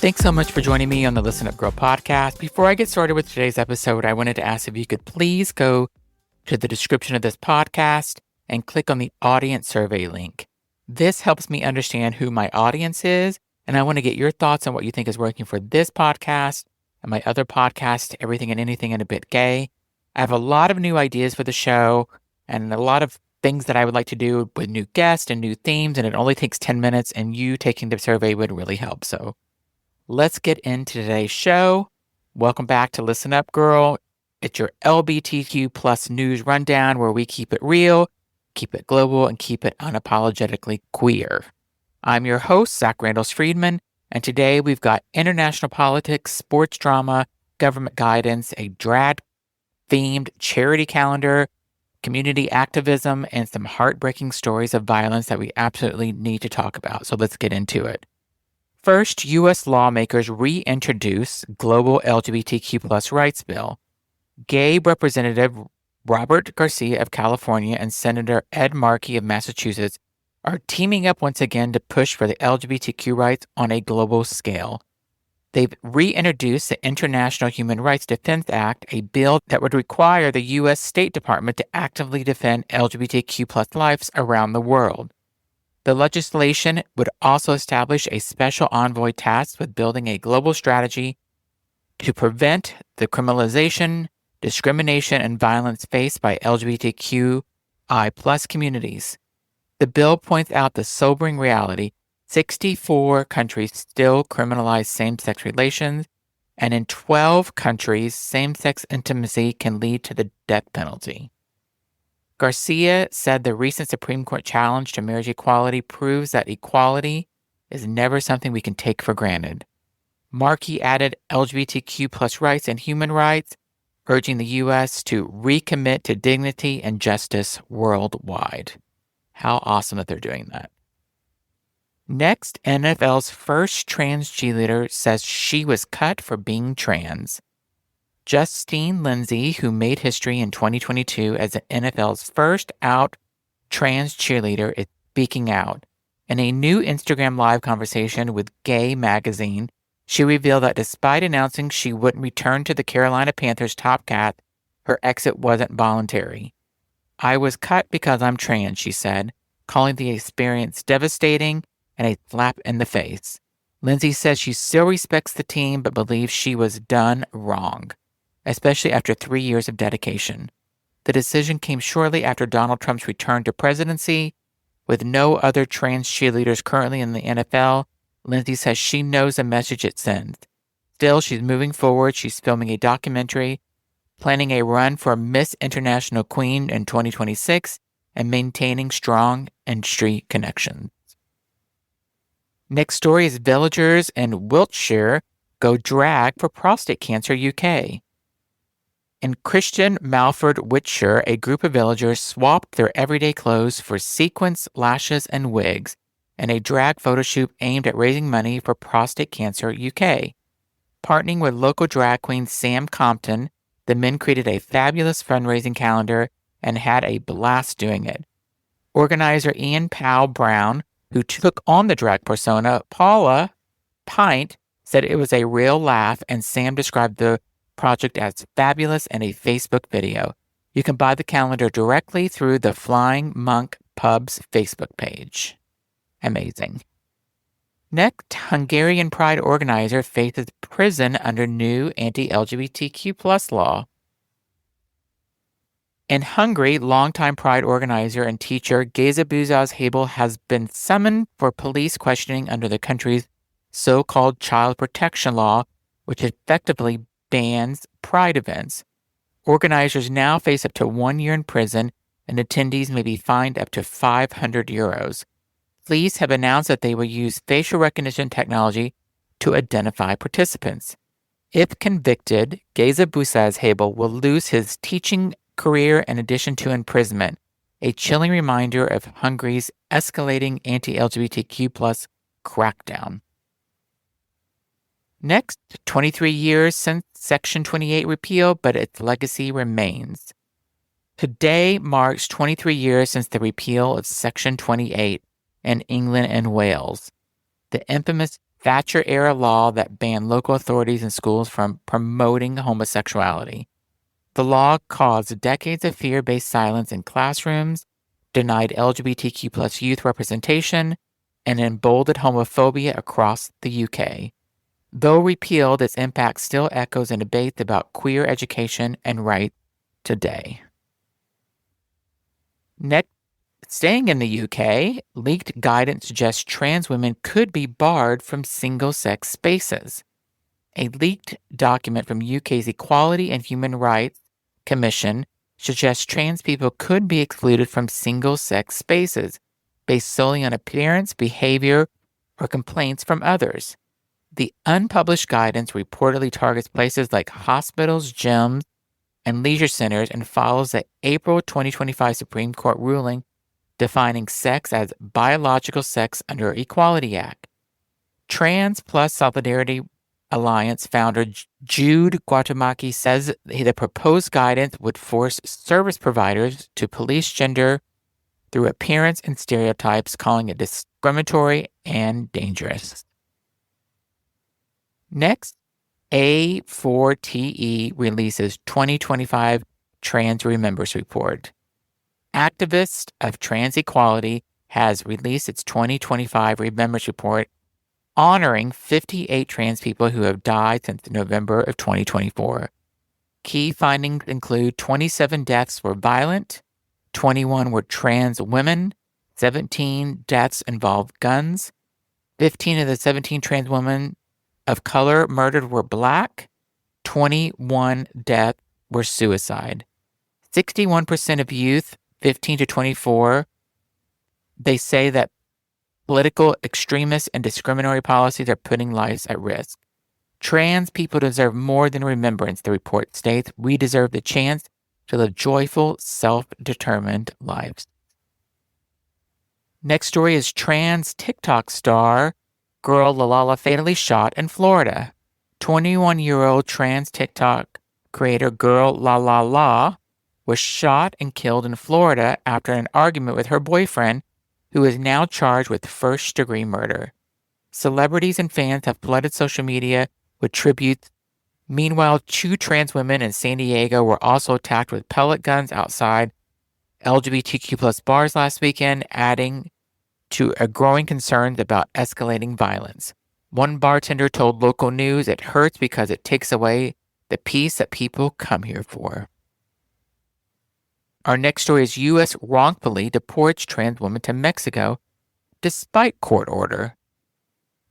Thanks so much for joining me on the Listen Up Girl podcast. Before I get started with today's episode, I wanted to ask if you could please go to the description of this podcast and click on the audience survey link. This helps me understand who my audience is, and I want to get your thoughts on what you think is working for this podcast and my other podcast, Everything and Anything and a Bit Gay. I have a lot of new ideas for the show and a lot of things that I would like to do with new guests and new themes, and it only takes 10 minutes, and you taking the survey would really help. So let's get into today's show. Welcome back to Listen Up Girl. It's your LGBTQ plus news rundown where we keep it real, keep it global, and keep it unapologetically queer. I'm your host, Zach Randles-Friedman, and today we've got international politics, sports drama, government guidance, a drag-themed charity calendar, community activism, and some heartbreaking stories of violence that we absolutely need to talk about. So let's get into it. First, U.S. lawmakers reintroduce global LGBTQ plus rights bill. Gay Representative Robert Garcia of California and Senator Ed Markey of Massachusetts are teaming up once again to push for the LGBTQ rights on a global scale. They've reintroduced the International Human Rights Defense Act, a bill that would require the U.S. State Department to actively defend LGBTQ plus lives around the world. The legislation would also establish a special envoy tasked with building a global strategy to prevent the criminalization, discrimination, and violence faced by LGBTQI+ communities. The bill points out the sobering reality: 64 countries still criminalize same-sex relations, and in 12 countries, same-sex intimacy can lead to the death penalty. Garcia said the recent Supreme Court challenge to marriage equality proves that equality is never something we can take for granted. Markey added LGBTQ plus rights and human rights, urging the U.S. to recommit to dignity and justice worldwide. How awesome that they're doing that. Next, NFL's first trans cheerleader says she was cut for being trans. Justine Lindsay, who made history in 2022 as the NFL's first out trans cheerleader, is speaking out. In a new Instagram Live conversation with Gay Magazine, she revealed that despite announcing she wouldn't return to the Carolina Panthers top cat, her exit wasn't voluntary. "I was cut because I'm trans," she said, calling the experience devastating and a slap in the face. Lindsay says she still respects the team but believes she was done wrong, especially after 3 years of dedication. The decision came shortly after Donald Trump's return to presidency. With no other trans cheerleaders currently in the NFL, Lindsay says she knows the message it sends. Still, she's moving forward. She's filming a documentary, planning a run for Miss International Queen in 2026, and maintaining strong industry connections. Next story is villagers in Wiltshire go drag for prostate cancer UK. In Christian Malford, Wiltshire, a group of villagers swapped their everyday clothes for sequins, lashes, and wigs in a drag photo shoot aimed at raising money for Prostate Cancer UK. Partnering with local drag queen Sam Compton, the men created a fabulous fundraising calendar and had a blast doing it. Organizer Ian Powell Brown, who took on the drag persona, Paula Pint, said it was a real laugh, and Sam described the project as fabulous in a Facebook video. You can buy the calendar directly through the Flying Monk Pub's Facebook page. Amazing. Next, Hungarian Pride organizer faces prison under new anti-LGBTQ plus law. In Hungary, longtime Pride organizer and teacher GayBFF Habel has been summoned for police questioning under the country's so-called child protection law, which effectively bans Pride events. Organizers now face up to 1 year in prison, and attendees may be fined up to €500. Police have announced that they will use facial recognition technology to identify participants. If convicted, GayBFF Habel will lose his teaching career in addition to imprisonment, a chilling reminder of Hungary's escalating anti-LGBTQ plus crackdown. Next, 23 years since Section 28 repeal, but its legacy remains. Today marks 23 years since the repeal of Section 28 in England and Wales. The infamous Thatcher-era law that banned local authorities and schools from promoting homosexuality. The law caused decades of fear-based silence in classrooms, denied LGBTQ plus youth representation, and emboldened homophobia across the UK. Though repealed, its impact still echoes in debates about queer education and rights today. Next, staying in the UK, leaked guidance suggests trans women could be barred from single-sex spaces. A leaked document from UK's Equality and Human Rights Commission suggests trans people could be excluded from single-sex spaces based solely on appearance, behavior, or complaints from others. The unpublished guidance reportedly targets places like hospitals, gyms, and leisure centers and follows the April 2025 Supreme Court ruling defining sex as biological sex under Equality Act. Trans Plus Solidarity Alliance founder Jude Guatemala says the proposed guidance would force service providers to police gender through appearance and stereotypes, calling it discriminatory and dangerous. Next, A4TE releases 2025 Trans Remembrance Report. Activist of Trans Equality has released its 2025 Remembrance Report, honoring 58 trans people who have died since November of 2024. Key findings include 27 deaths were violent, 21 were trans women, 17 deaths involved guns, 15 of the 17 trans women of color murdered were Black, 21 deaths were suicide. 61% of youth 15 to 24, they say that political extremists and discriminatory policies are putting lives at risk. Trans people deserve more than remembrance, the report states. We deserve the chance to live joyful, self-determined lives. Next story is trans TikTok star girl Lalala fatally shot in Florida. 21-year-old trans TikTok creator girl Lalala was shot and killed in Florida after an argument with her boyfriend, who is now charged with first-degree murder. Celebrities and fans have flooded social media with tributes. Meanwhile, 2 trans women in San Diego were also attacked with pellet guns outside LGBTQ plus bars last weekend, adding to a growing concerns about escalating violence. One bartender told local news it hurts because it takes away the peace that people come here for. Our next story is U.S. wrongfully deports trans woman to Mexico despite court order.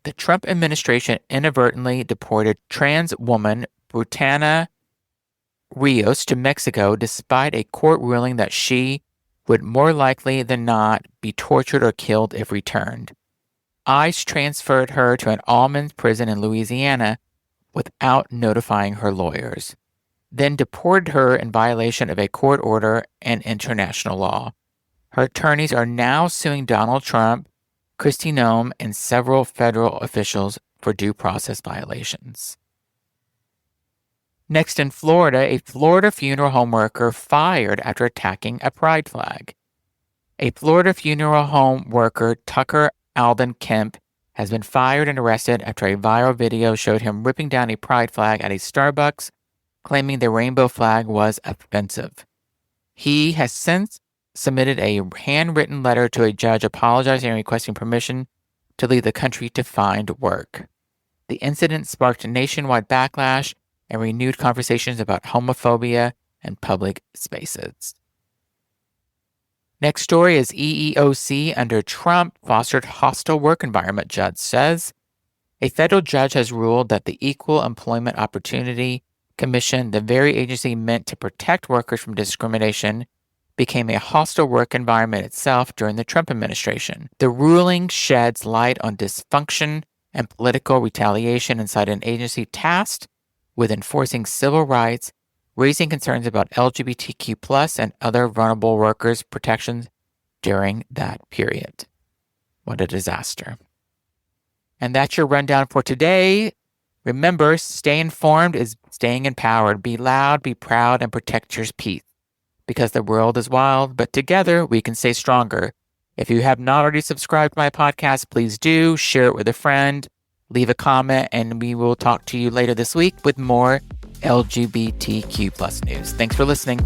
The Trump administration inadvertently deported trans woman Brutana Rios to Mexico despite a court ruling that she would more likely than not be tortured or killed if returned. ICE transferred her to an almonds prison in Louisiana without notifying her lawyers, then deported her in violation of a court order and international law. Her attorneys are now suing Donald Trump, Kristi Noem, and several federal officials for due process violations. Next, in Florida, a Florida funeral home worker fired after attacking a pride flag. A Florida funeral home worker, Tucker Alden Kemp, has been fired and arrested after a viral video showed him ripping down a pride flag at a Starbucks, claiming the rainbow flag was offensive. He has since submitted a handwritten letter to a judge apologizing and requesting permission to leave the country to find work. The incident sparked nationwide backlash and renewed conversations about homophobia in public spaces. Next story is EEOC under Trump fostered hostile work environment, judge says. A federal judge has ruled that the Equal Employment Opportunity Commission, the very agency meant to protect workers from discrimination, became a hostile work environment itself during the Trump administration. The ruling sheds light on dysfunction and political retaliation inside an agency tasked with enforcing civil rights, raising concerns about LGBTQ plus and other vulnerable workers' protections during that period. What a disaster. And that's your rundown for today. Remember, stay informed is staying empowered. Be loud, be proud, and protect your peace. Because the world is wild, but together we can stay stronger. If you have not already subscribed to my podcast, please do. Share it with a friend. leave a comment, and we will talk to you later this week with more LGBTQ plus news. Thanks for listening.